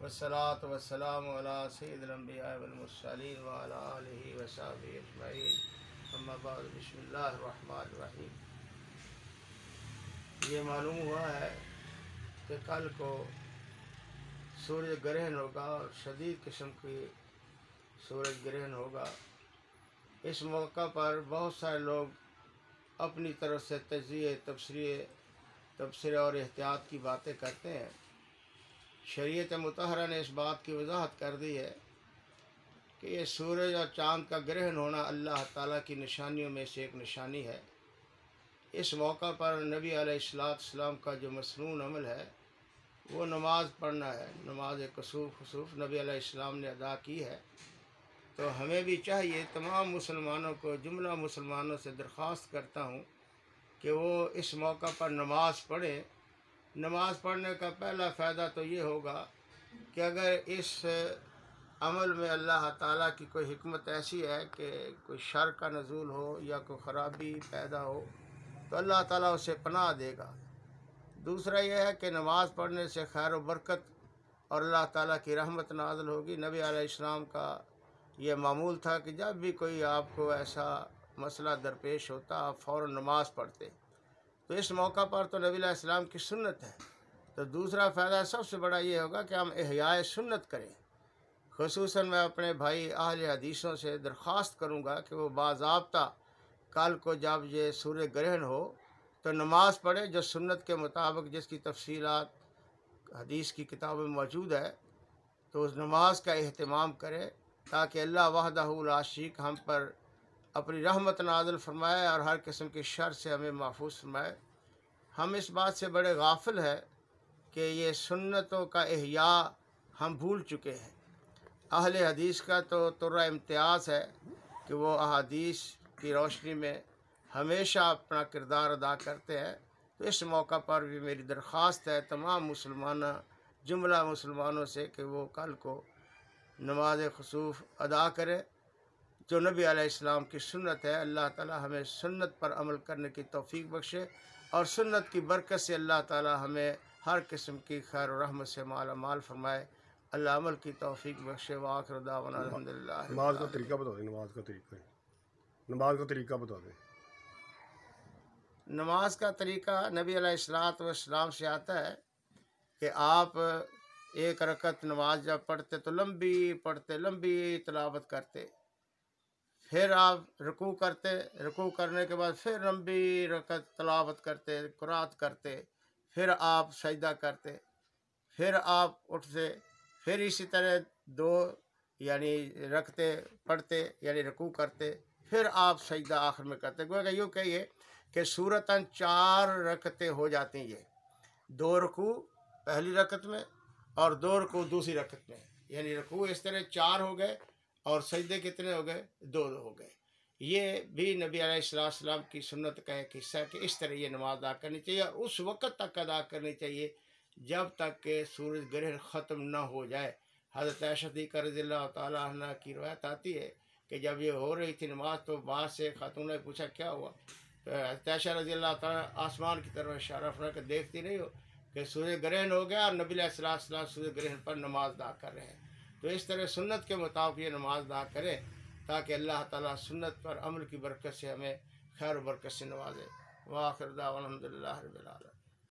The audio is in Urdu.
والصلاة والسلام على سید الانبیاء والمرسلین وعلى آلہ وصحبہ اجمعین اما بعد بسم اللہ الرحمن الرحیم۔ یہ معلوم ہوا ہے کہ کل کو سورج گرہن ہوگا اور شدید قسم کی سورج گرہن ہوگا۔ اس موقع پر بہت سارے لوگ اپنی طرف سے تجزیے تبصرے اور احتیاط کی باتیں کرتے ہیں۔ شریعت مطہرہ نے اس بات کی وضاحت کر دی ہے کہ یہ سورج اور چاند کا گرہن ہونا اللہ تعالیٰ کی نشانیوں میں سے ایک نشانی ہے۔ اس موقع پر نبی علیہ السلام کا جو مسنون عمل ہے وہ نماز پڑھنا ہے۔ نماز خسوف نبی علیہ السلام نے ادا کی ہے، تو ہمیں بھی چاہیے، تمام مسلمانوں کو، جملہ مسلمانوں سے درخواست کرتا ہوں کہ وہ اس موقع پر نماز پڑھیں۔ نماز پڑھنے کا پہلا فائدہ تو یہ ہوگا کہ اگر اس عمل میں اللہ تعالیٰ کی کوئی حکمت ایسی ہے کہ کوئی شر کا نزول ہو یا کوئی خرابی پیدا ہو تو اللہ تعالیٰ اسے پناہ دے گا۔ دوسرا یہ ہے کہ نماز پڑھنے سے خیر و برکت اور اللہ تعالیٰ کی رحمت نازل ہوگی۔ نبی علیہ السلام کا یہ معمول تھا کہ جب بھی کوئی آپ کو ایسا مسئلہ درپیش ہوتا آپ فوراً نماز پڑھتے، تو اس موقع پر تو نبی علیہ السلام کی سنت ہے۔ تو دوسرا فائدہ سب سے بڑا یہ ہوگا کہ ہم احیاء سنت کریں۔ خصوصاً میں اپنے بھائی اہل حدیثوں سے درخواست کروں گا کہ وہ باضابطہ کل کو جب یہ سورج گرہن ہو تو نماز پڑھے، جو سنت کے مطابق جس کی تفصیلات حدیث کی کتابوں میں موجود ہے، تو اس نماز کا اہتمام کرے تاکہ اللہ وحدہ لا شریک ہم پر اپنی رحمت نازل فرمائے اور ہر قسم کی شر سے ہمیں محفوظ فرمائے۔ ہم اس بات سے بڑے غافل ہیں کہ یہ سنتوں کا احیاء ہم بھول چکے ہیں۔ اہل حدیث کا تو طرح امتیاز ہے کہ وہ احادیث کی روشنی میں ہمیشہ اپنا کردار ادا کرتے ہیں۔ تو اس موقع پر بھی میری درخواست ہے تمام جملہ مسلمانوں سے کہ وہ کل کو نماز خسوف ادا کرے، جو نبی علیہ السلام کی سنت ہے۔ اللہ تعالیٰ ہمیں سنت پر عمل کرنے کی توفیق بخشے اور سنت کی برکت سے اللہ تعالیٰ ہمیں ہر قسم کی خیر و رحمت سے مالا مال فرمائے۔ اللہ عمل کی توفیق بخشے۔ وآخر دعوانا الحمدللہ۔ نماز کا طریقہ بتا دیں، نماز کا طریقہ بتا دیں۔ نماز کا طریقہ نبی علیہ السلام سے آتا ہے کہ آپ ایک رکعت نماز جب پڑھتے تو لمبی تلاوت کرتے، پھر آپ رکوع کرتے، رکوع کرنے کے بعد پھر لمبی رکعت تلاوت کرتے، قرات کرتے، پھر آپ سجدہ کرتے، پھر آپ اٹھتے، پھر اسی طرح دو رکعتیں پڑھتے یعنی رکوع کرتے، پھر آپ سجدہ آخر میں کرتے۔ گویا کہ یوں کہیے کہ صورتاً 4 رکعتیں ہو جاتی ہیں، یہ 2 رکوع پہلی رکعت میں اور 2 رکوع دوسری رکعت میں، یعنی رکوع اس طرح 4 ہو گئے اور سجدے کتنے ہو گئے؟ 2 ہو گئے۔ یہ بھی نبی علیہ السلام کی سنت کا ایک حصہ ہے کہ اس طرح یہ نماز ادا کرنی چاہیے اور اس وقت تک ادا کرنی چاہیے جب تک کہ سورج گرہن ختم نہ ہو جائے۔ حضرت عائشہ صدیقہ رضی اللہ تعالیٰ عنہ کی روایت آتی ہے کہ جب یہ ہو رہی تھی نماز تو بعد سے خاتون نے پوچھا کیا ہوا، تو حضرت عائشہ رضی اللہ تعالیٰ آسمان کی طرف اشارہ فرما کہ دیکھتی نہیں ہو کہ سورج گرہن ہو گیا اور نبی علیہ السلام سورج گرہن پر نماز ادا کر رہے ہیں۔ تو اس طرح سنت کے مطابق یہ نماز ادا کرے تاکہ اللہ تعالیٰ سنت پر عمل کی برکت سے ہمیں خیر و برکت سے نوازے۔ وآخر دعوانا الحمدللہ رب العالمین۔